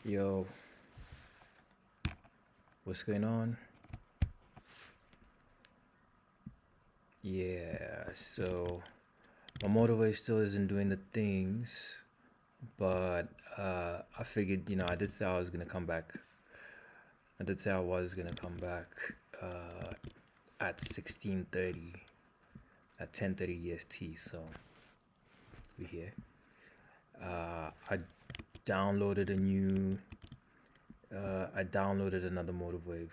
Yo, what's going on? Yeah, so my motorway still isn't doing the things, but I figured, I did say I was gonna come back. I did say I was gonna come back at 16:30, at 10:30 EST. So we're here. I downloaded a new. I downloaded another motorwave,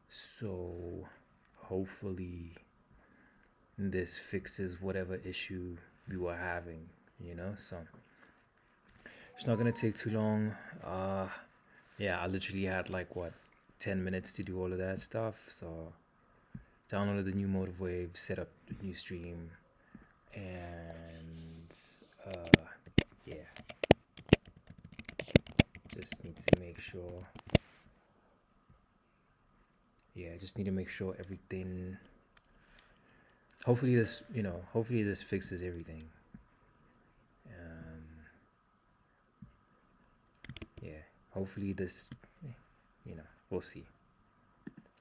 so hopefully this fixes whatever issue we were having, so it's not gonna take too long. Yeah, I literally had like what 10 minutes to do all of that stuff. So downloaded the new motive wave, set up the new stream, and yeah, just need to make sure. Yeah, just need to make sure everything. Hopefully this fixes everything. Yeah, hopefully this, we'll see.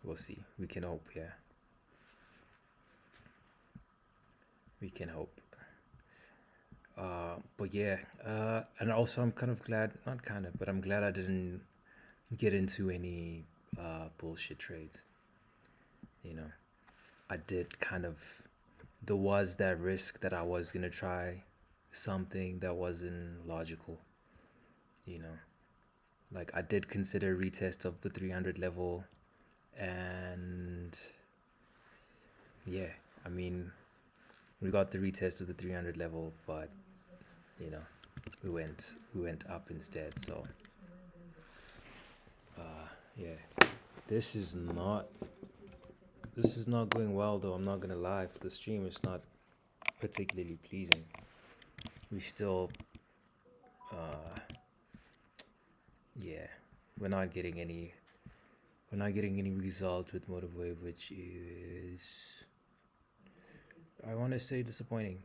We'll see. We can hope, yeah. We can hope. But yeah, and also I'm kind of glad, not kind of, but I'm glad I didn't get into any bullshit trades. I did kind of, there was that risk that I was gonna try something that wasn't logical, you know. Like I did consider retest of the 300 level, and yeah, I mean, we got the retest of the 300 level, but we went up instead. So yeah, this is not going well though. I'm not gonna lie. For the stream, it's not particularly pleasing. We still yeah, we're not getting any results with Motivewave, which is, I want to say, disappointing.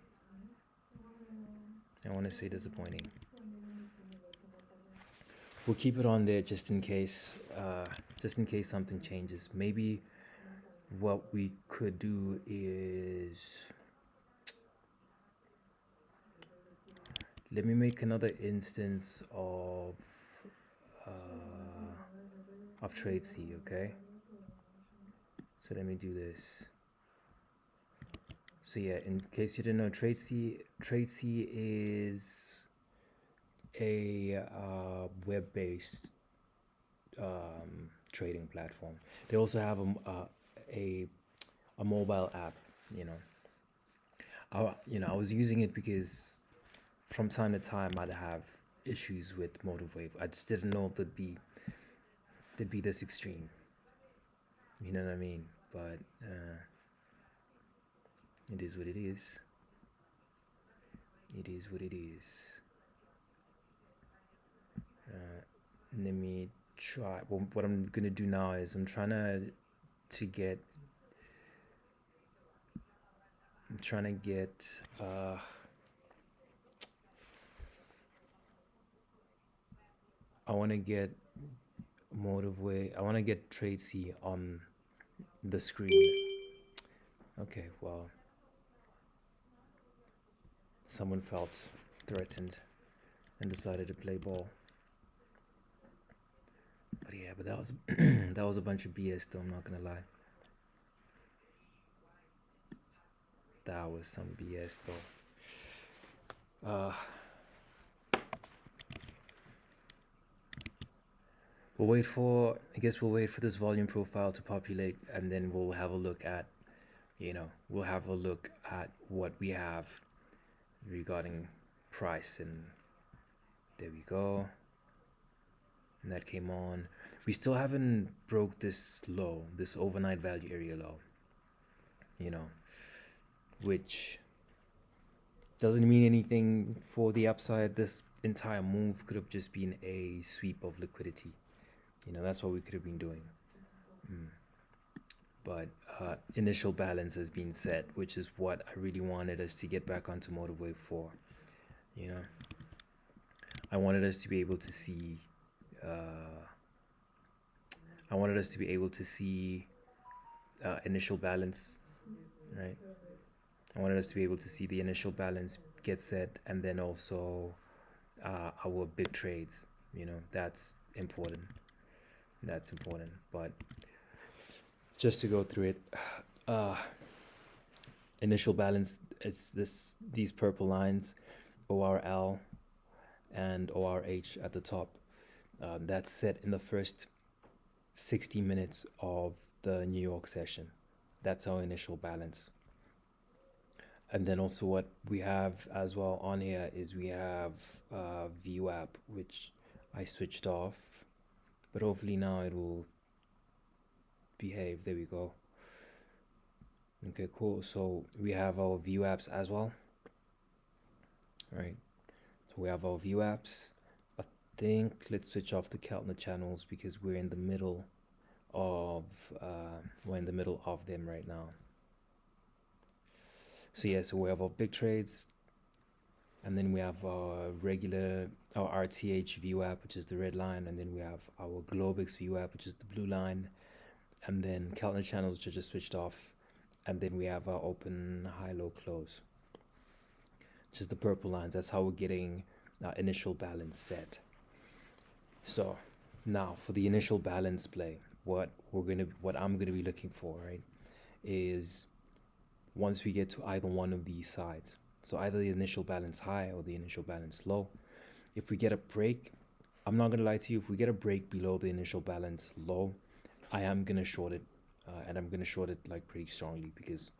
We'll keep it on there just in case something changes. Maybe what we could do is, let me make another instance of trade C, okay? So let me do this. So yeah, in case you didn't know, trade C is a web-based trading platform. They also have a mobile app. I was using it because from time to time I'd have issues with Motivewave. I just didn't know it'd be this extreme. You know what I mean? But it is what it is. It is what it is. Let me try. Well, what I'm gonna do now is I'm trying to get. I want to get Motivewave. I want to get Trade C on the screen. Okay, well, someone felt threatened and decided to play ball. But yeah, that was that was a bunch of BS though, I'm not gonna lie. That was some BS though. I guess we'll wait for this volume profile to populate, and then we'll have a look at what we have regarding price. And there we go. And that came on. We still haven't broke this low, this overnight value area low, which doesn't mean anything for the upside. This entire move could have just been a sweep of liquidity. That's what we could have been doing. But initial balance has been set, which is what I really wanted us to get back onto Motivewave for. I wanted us to be able to see I wanted us to be able to see initial balance, right? I wanted us to be able to see the initial balance get set, and then also our big trades. That's important. That's important. But just to go through it, uh, initial balance is these purple lines, ORL and ORH at the top. That's set in the first 60 minutes of the New York session. That's our initial balance. And then also what we have as well on here is we have VWAP, which I switched off, but hopefully now it will behave. There we go. Okay, cool. So we have our VWAPs as well. All right. So we have our VWAPs. I think let's switch off the Keltner channels because we're in the middle of them right now. So yeah, so we have our big trades, and then we have our RTH VWAP, which is the red line, and then we have our Globex VWAP, which is the blue line, and then Keltner channels, which are just switched off, and then we have our open high low close, which is the purple lines. That's how we're getting our initial balance set. So now for the initial balance play, what I'm gonna be looking for, right, is once we get to either one of these sides, so either the initial balance high or the initial balance low, if we get a break, I'm not gonna lie to you, if we get a break below the initial balance low, I am gonna short it, and I'm gonna short it like pretty strongly, because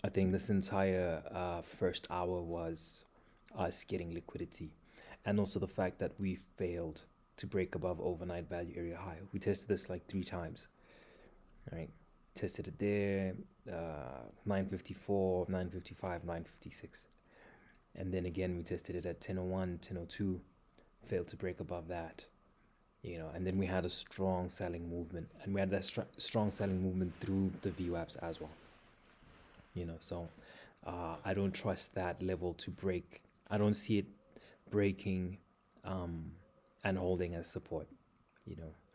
I think this entire first hour was us getting liquidity, and also the fact that we failed to break above overnight value area high. We tested this like 3 times, right? Tested it there, 954, 955, 956, and then again we tested it at 1001, 1002, failed to break above that, and then we had a strong selling movement, and we had that strong selling movement through the VWAPs as well, so I don't trust that level to break. I don't see it breaking and holding as support.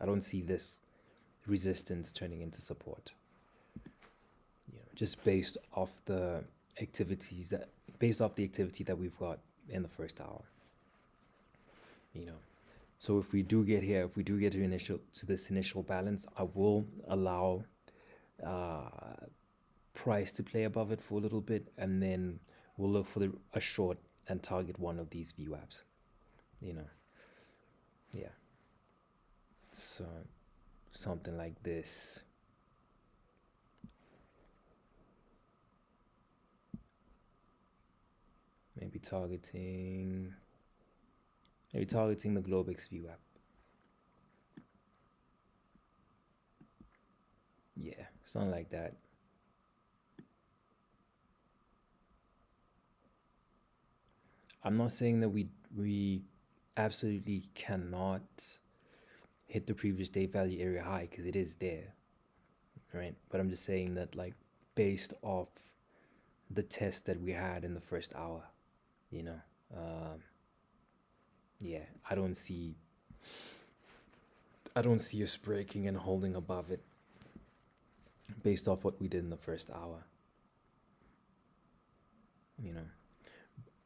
I don't see this resistance turning into support, just based off the activity that we've got in the first hour. So if we do get to this initial balance, I will allow price to play above it for a little bit, and then we'll look for a short and target one of these VWAPs. Yeah. So something like this. Maybe targeting the Globex VWAP. Yeah, something like that. I'm not saying that we absolutely cannot hit the previous day value area high, because it is there, right? But I'm just saying that, like, based off the test that we had in the first hour, yeah, I don't see us breaking and holding above it based off what we did in the first hour,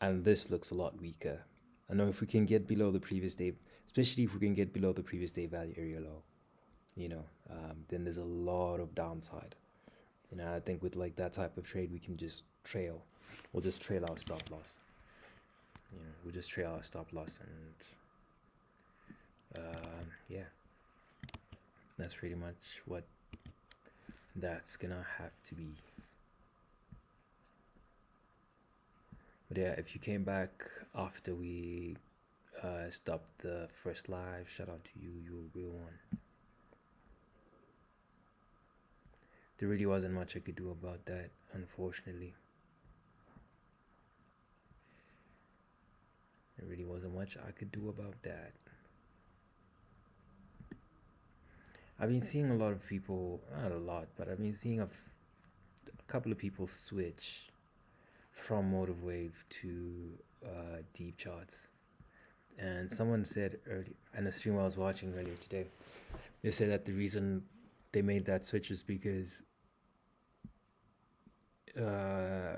and this looks a lot weaker. I know if we can get below the previous day, especially if we can get below the previous day value area low, then there's a lot of downside. I think with like that type of trade, we can just trail. We'll just trail our stop loss. We'll just trail our stop loss, and yeah, that's pretty much what that's gonna have to be. But yeah, if you came back after we stopped the first live, shout out to you. You're a real one. There really wasn't much I could do about that, unfortunately. There really wasn't much I could do about that. I've been seeing a lot of people, not a lot, but I've been seeing a couple of people switch from motive wave to deep charts. And someone said earlier, and the stream I was watching earlier today, they said that the reason they made that switch is because uh,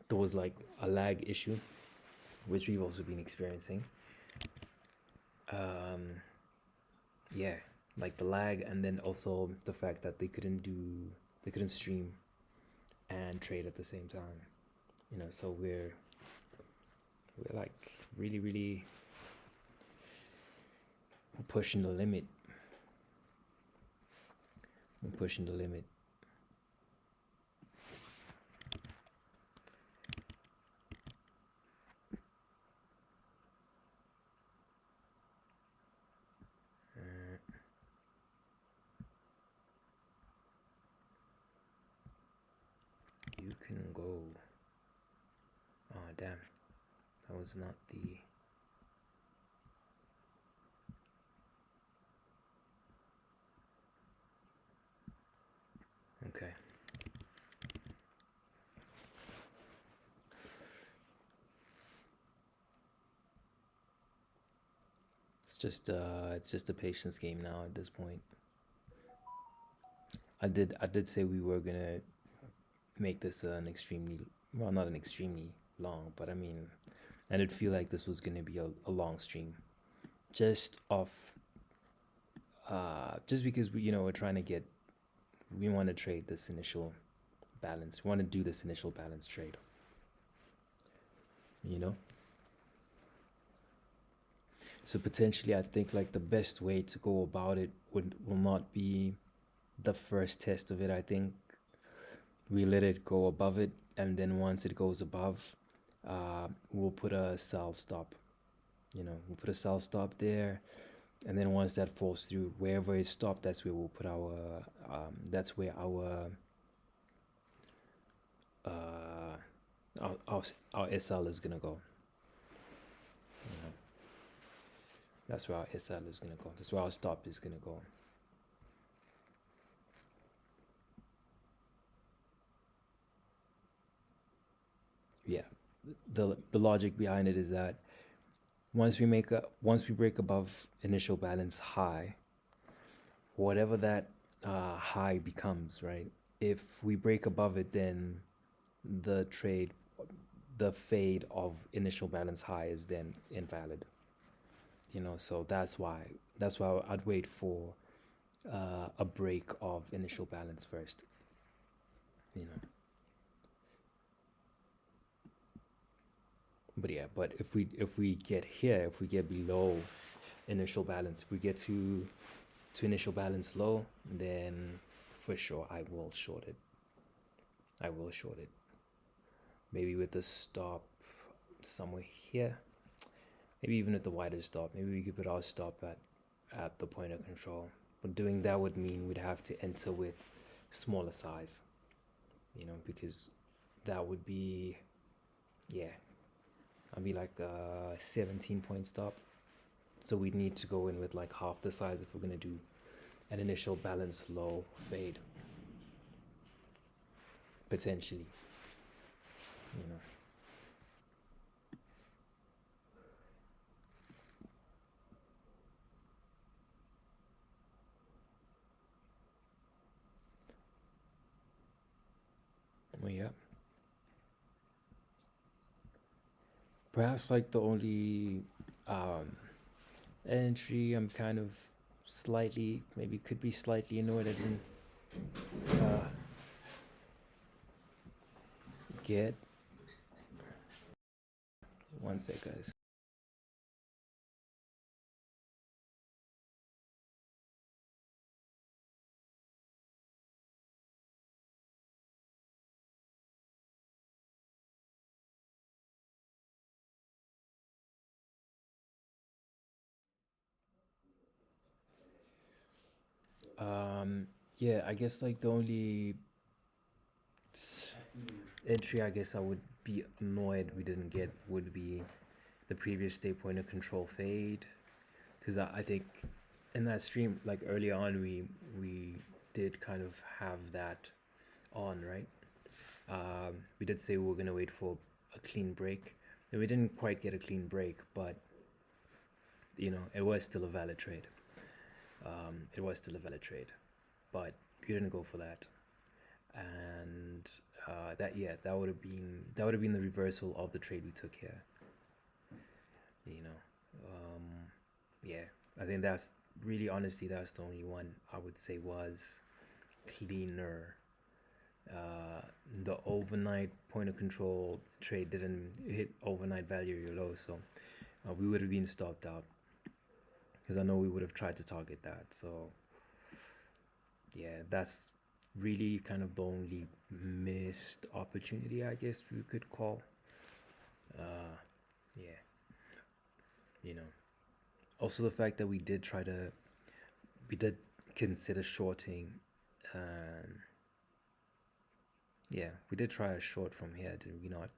there was like a lag issue, which we've also been experiencing. Um, yeah, like the lag, and then also the fact that they couldn't stream and trade at the same time. So we're like really pushing the limit. We're pushing the limit. You can go. Oh damn, that was not the. Okay. It's just a patience game now at this point. I did say we were gonna make this an extremely, well, not an extremely long, but I mean, I did feel like this was gonna be a long stream, just off, just because we're trying to get, we want to trade this initial balance. We want to do this initial balance trade. You know. So potentially, I think like the best way to go about it will not be the first test of it. I think we let it go above it, and then once it goes above, we'll put a sell stop. We'll put a sell stop there, and then once that falls through, wherever it stopped, that's where we'll put our. That's where uh, our SL is gonna go. You know, that's where our SL is gonna go. That's where our stop is gonna go. Yeah, the logic behind it is that once we break above initial balance high, whatever that high becomes, right? If we break above it, then the trade, the fade of initial balance high is then invalid. So that's why I'd wait for a break of initial balance first. You know, but yeah, but if we get here, if we get below initial balance, if we get to initial balance low, then for sure I will short it. I will short it. Maybe with the stop somewhere here. Maybe even at the wider stop. Maybe we could put our stop at the point of control. But doing that would mean we'd have to enter with smaller size. Because that would be, yeah, I'd be like a 17-point stop. So we'd need to go in with like half the size if we're gonna do an initial balance low fade. Potentially. You know. Well, yeah. Perhaps like the only entry I'm kind of slightly, maybe could be slightly annoyed I didn't uh, get. One sec, guys. Yeah, I guess like the only entry I guess I would be annoyed we didn't get would be the previous day point of control fade, because I think in that stream, like early on, we did kind of have that on, right? We did say we were gonna wait for a clean break, We didn't quite get a clean break, but it was still a valid trade. It was still a valid trade, but you didn't go for that, and that would have been the reversal of the trade we took here. You know, yeah, I think that's really honestly that's the only one I would say was cleaner. The overnight point of control trade didn't hit overnight value low, so we would have been stopped out because I know we would have tried to target that. So yeah, that's really kind of the only missed opportunity I guess we could call. Yeah, you know. Also the fact that we did consider shorting. Um, yeah, we did try a short from here, did we not?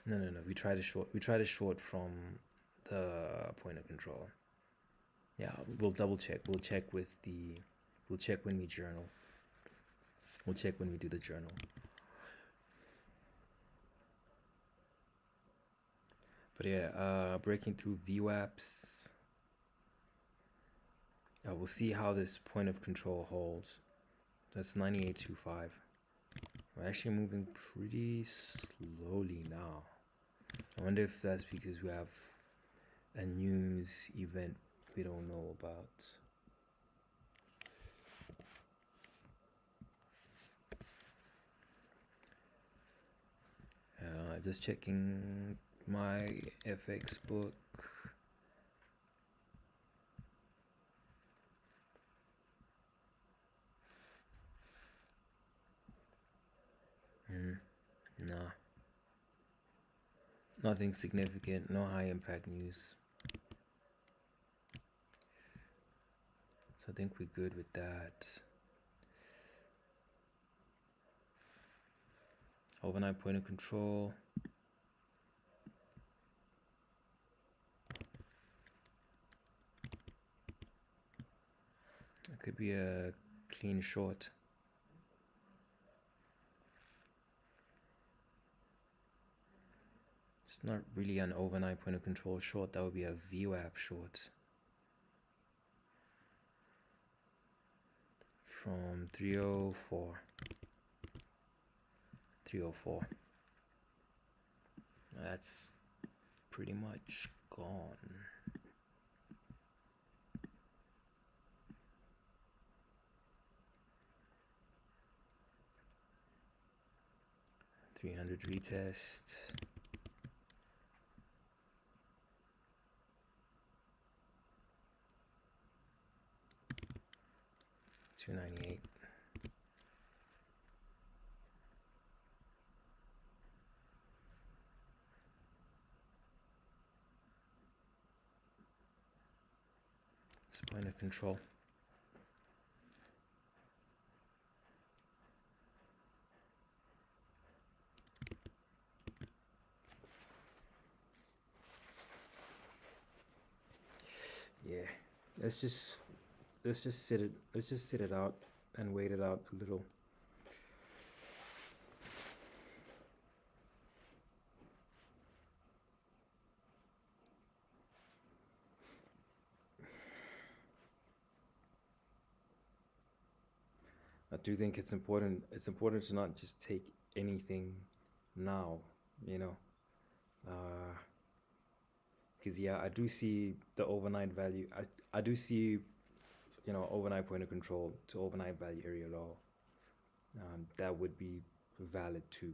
No. We tried a short. We tried a short from the point of control. Yeah, we'll double check. We'll check with the. We'll check when we journal. We'll check when we do the journal. But yeah, breaking through VWAPs. We'll see how this point of control holds. That's 98.25. We're actually moving pretty slowly now. I wonder if that's because we have a news event we don't know about. Just checking my FX book. Nah, nothing significant, no high impact news. So I think we're good with that. Overnight point of control. It could be a clean short. It's not really an overnight point of control short, that would be a VWAP short. From 304. 304. That's pretty much gone. $300 retest. $298. It's point of control. Yeah, let's just sit it out and wait it out a little. I do think it's important to not just take anything now, you know. Because yeah, I do see the overnight value. I do see, overnight point of control to overnight value area low. That would be valid too.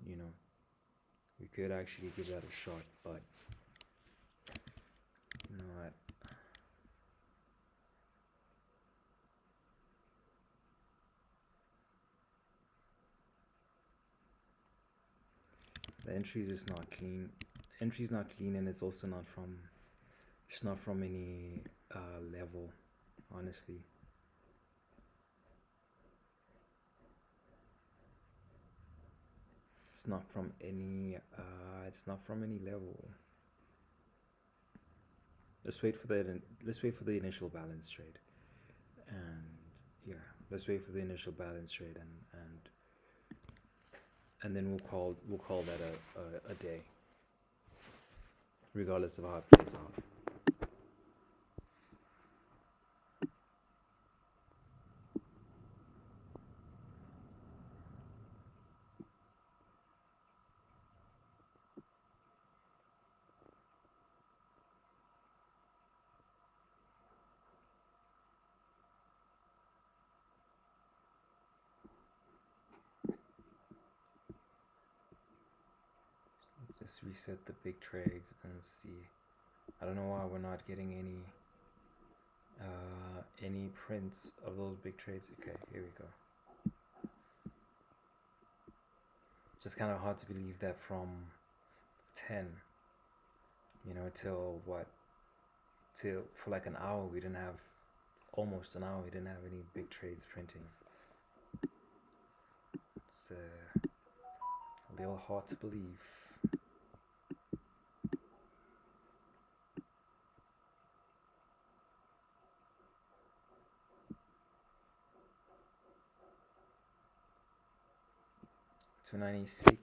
You know, we could actually give that a shot, but you know what? The entries is not clean. Entry's not clean, and it's also not from. It's not from any level, honestly. It's not from any. It's not from any level. Let's wait for the. Let's wait for the initial balance trade, and yeah, let's wait for the initial balance trade and and then we'll call that a day, regardless of how it plays out. Just reset the big trades and see. I don't know why we're not getting any prints of those big trades. Okay, here we go. Just kind of hard to believe that from 10, till what? Till for like an hour, we didn't have, almost an hour, we didn't have any big trades printing. It's a little hard to believe. $296.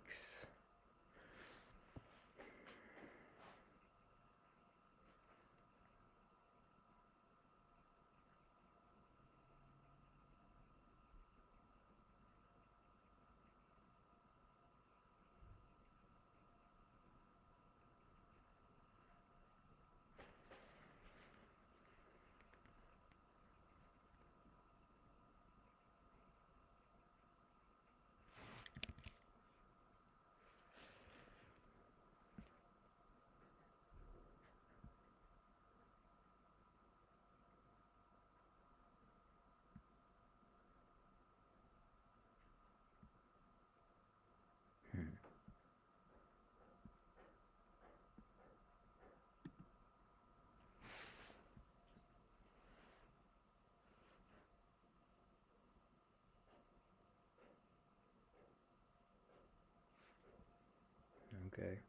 Okay.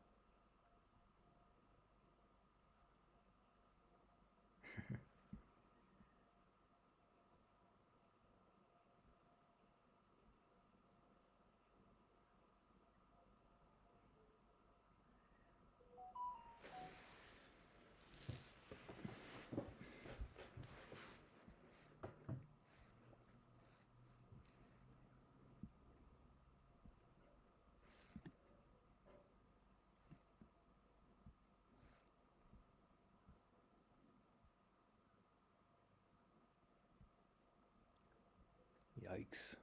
Yikes.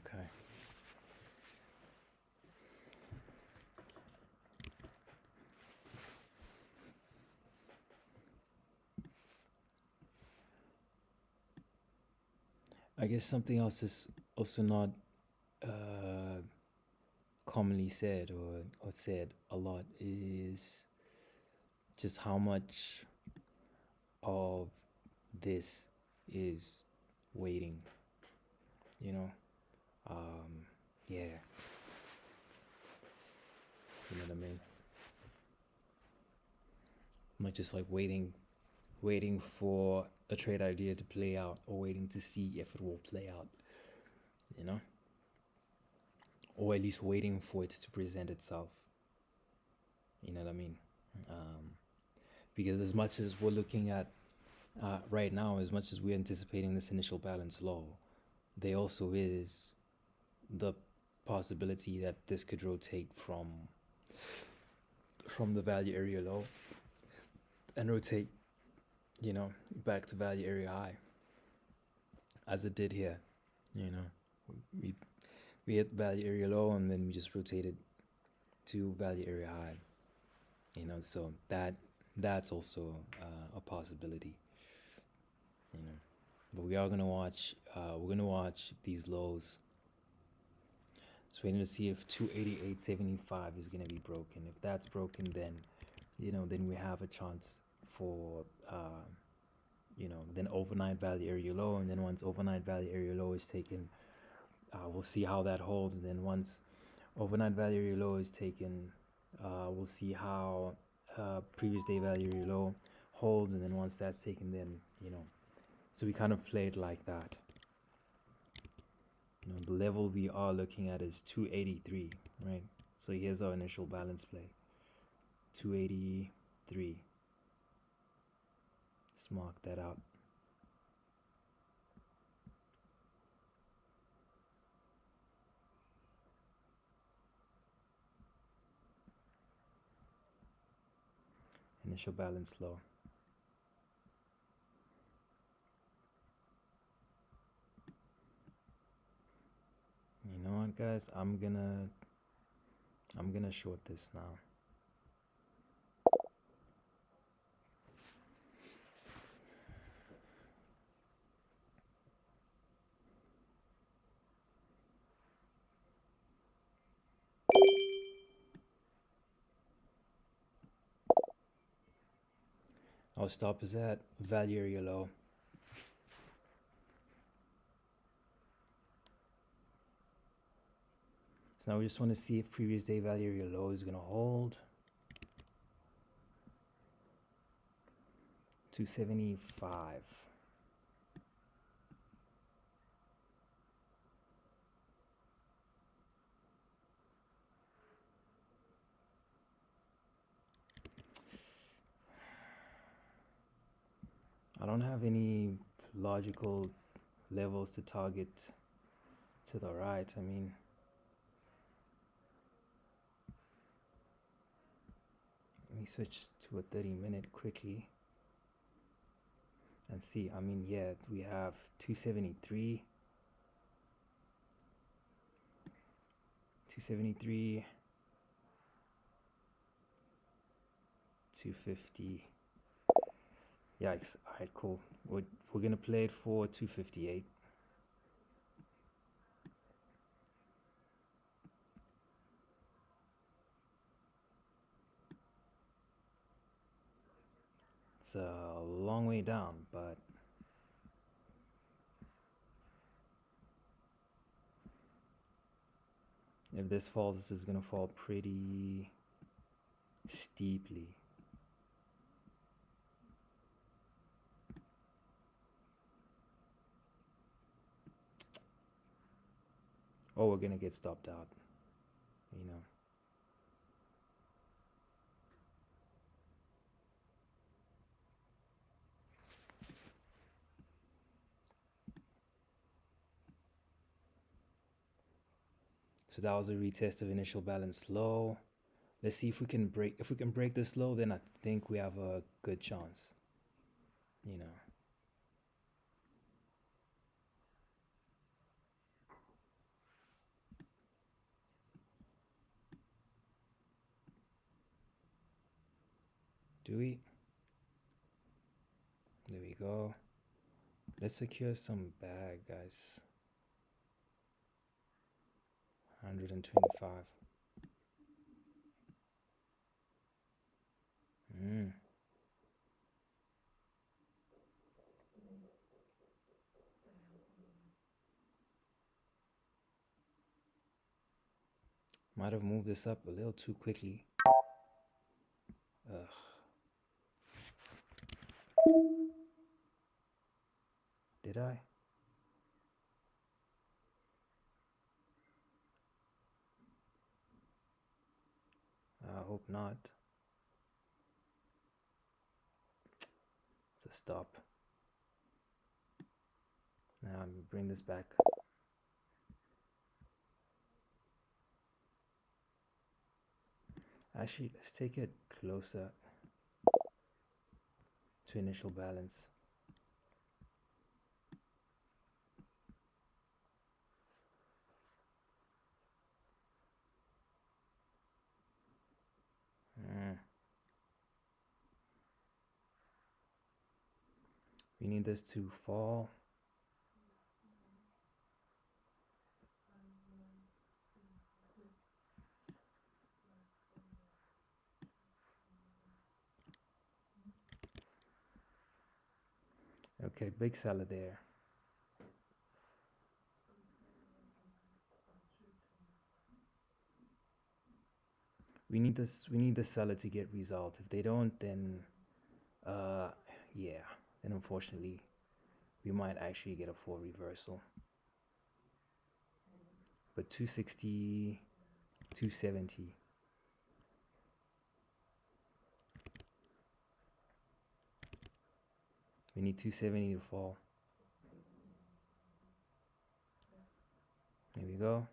Okay. I guess something else is also not uh, commonly said or said a lot is just how much of this is waiting, you know? Yeah, you know what I mean? Not just like waiting for a trade idea to play out or waiting to see if it will play out, you know? Or at least waiting for it to present itself. You know what I mean? Because as much as we're looking at right now, as much as we're anticipating this initial balance low, there also is the possibility that this could rotate from the value area low and rotate, back to value area high, as it did here. You know, we hit value area low and then we just rotated to value area high. So that's also a possibility. But we are gonna watch. We're gonna watch these lows. So waiting to see if 288.75 is gonna be broken. If that's broken, then then we have a chance for then overnight value area low, and then once overnight value area low is taken, We'll see how that holds. And then once overnight value low is taken, we'll see how previous day value low holds. And then once that's taken, then, so we kind of play it like that. The level we are looking at is 283, right? So here's our initial balance play. 283. Let's mark that out. Initial balance low. You know what, guys? I'm gonna short this now. Our stop is at value area low. So now we just want to see if previous day value area low is gonna hold. 275. I don't have any logical levels to target to the right. I mean, let me switch to a 30-minute quickly and see. I mean, yeah, we have 273, 250. Yikes. All right, cool. We're gonna play it for 258. It's a long way down, but if this falls, this is gonna fall pretty steeply. Or we're gonna get stopped out, So that was a retest of initial balance low. Let's see if we can break. If we can break this low, then I think we have a good chance. Do we? There we go. Let's secure some bag, guys. 125. Might have moved this up a little too quickly. Ugh. Did I? I hope not. It's a stop. Now I'm bring this back. Actually, let's take it closer to initial balance. We need this to fall. Okay, big seller there. We need the seller to get result. If they don't, then uh, yeah, then unfortunately we might actually get a full reversal. But 260, 270. We need 270 to fall. There we go.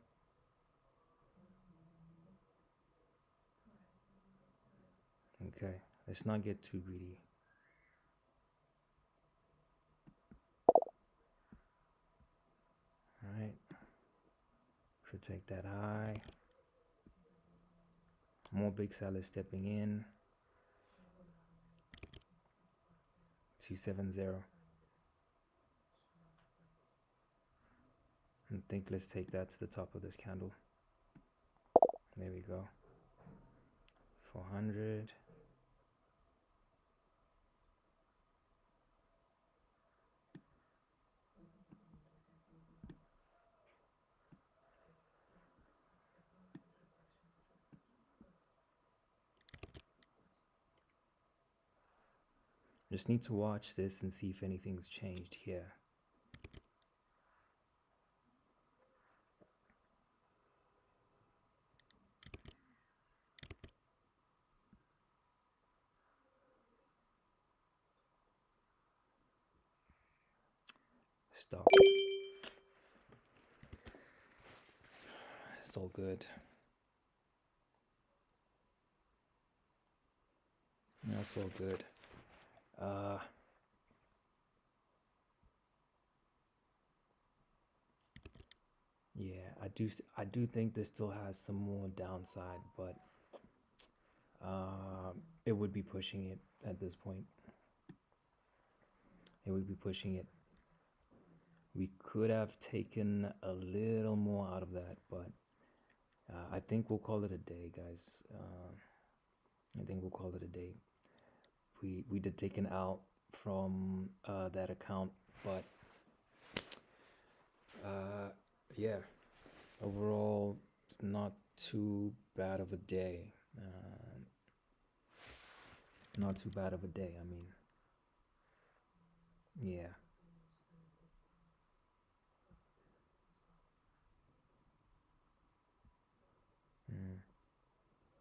Okay, let's not get too greedy. All right, protect that high. More big sellers stepping in. 270. I think let's take that to the top of this candle. There we go. 400. Just need to watch this and see if anything's changed here. Stop. It's all good. That's all good. Yeah, I do think this still has some more downside, but it would be pushing it at this point. It would be pushing it. We could have taken a little more out of that, but I think we'll call it a day, guys. I think we'll call it a day. We did take an out from that account, but yeah, overall, not too bad of a day. Not too bad of a day. I mean, yeah.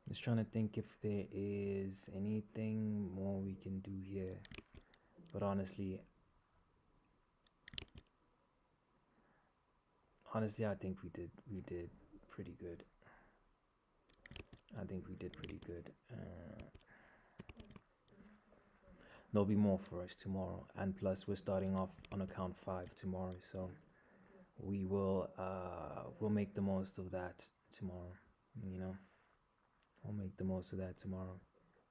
Just trying to think if there is anything more we can do here. But honestly, I think we did pretty good. I think we did pretty good. There'll be more for us tomorrow, and plus we're starting off on account 5 tomorrow, so we will we'll make the most of that tomorrow. You know, we'll make the most of that tomorrow.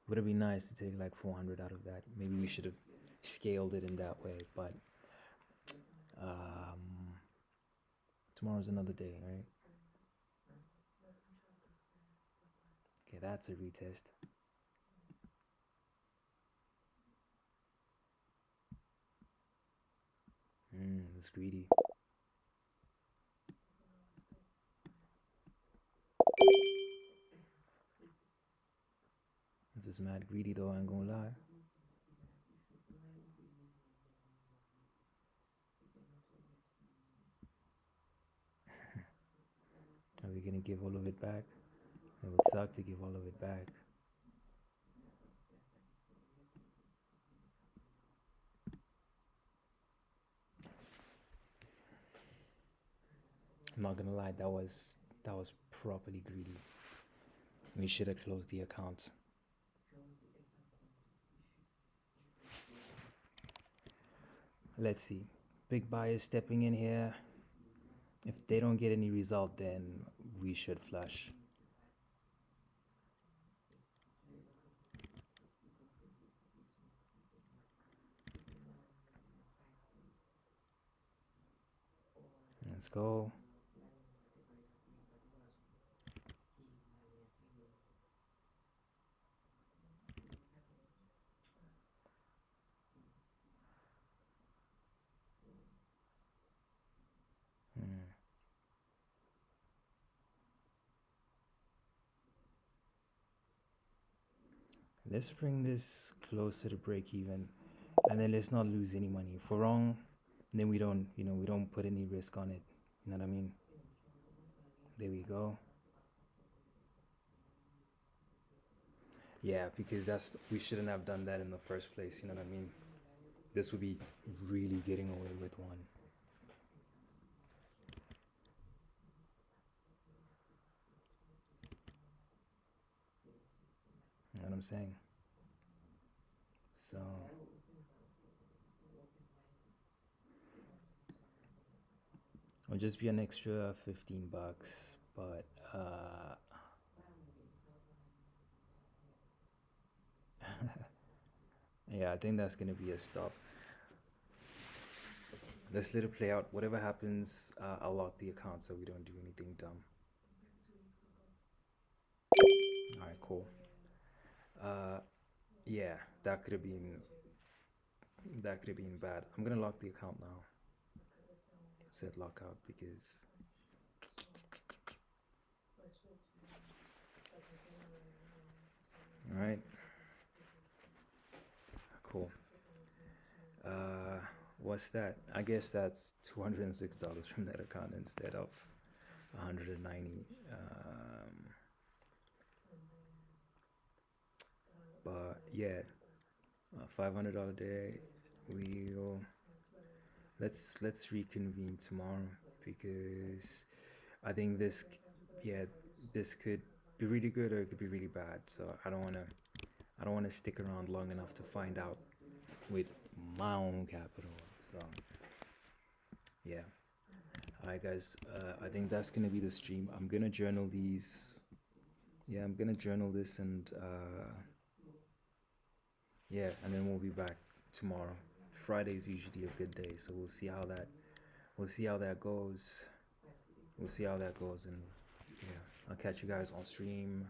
Would it be nice to take like 400 out of that? Maybe we should have scaled it in that way, but tomorrow's another day, right? Okay, that's a retest. It's greedy. This is mad greedy though, I ain't gonna lie. Are we gonna give all of it back? It would suck to give all of it back. I'm not gonna lie, that was properly greedy. We should have closed the account. Let's see. Big buyers stepping in here. If they don't get any result, then we should flush. Let's go. Let's bring this closer to break even, and then let's not lose any money. If we're wrong, then we don't, we don't put any risk on it. You know what I mean? There we go. Yeah, because we shouldn't have done that in the first place. You know what I mean? This would be really getting away with one. You know what I'm saying? So it'll just be an extra $15, but yeah, I think that's gonna be a stop. Let's let it play out. Whatever happens, I'll lock the account so we don't do anything dumb. All right, cool. Uh, yeah, that could have been bad. I'm gonna lock the account now. Set lockout because all right, cool. Uh, what's that? I guess that's $206 from that account instead of 190. But yeah, $500 day. We'll let's reconvene tomorrow because I think yeah, this could be really good or it could be really bad. So I don't wanna stick around long enough to find out with my own capital. So yeah. Alright guys, I think that's gonna be the stream. I'm gonna journal these. Yeah, I'm gonna journal this and yeah, and then we'll be back tomorrow. Friday is usually a good day, so we'll see how that goes. We'll see how that goes, and yeah, I'll catch you guys on stream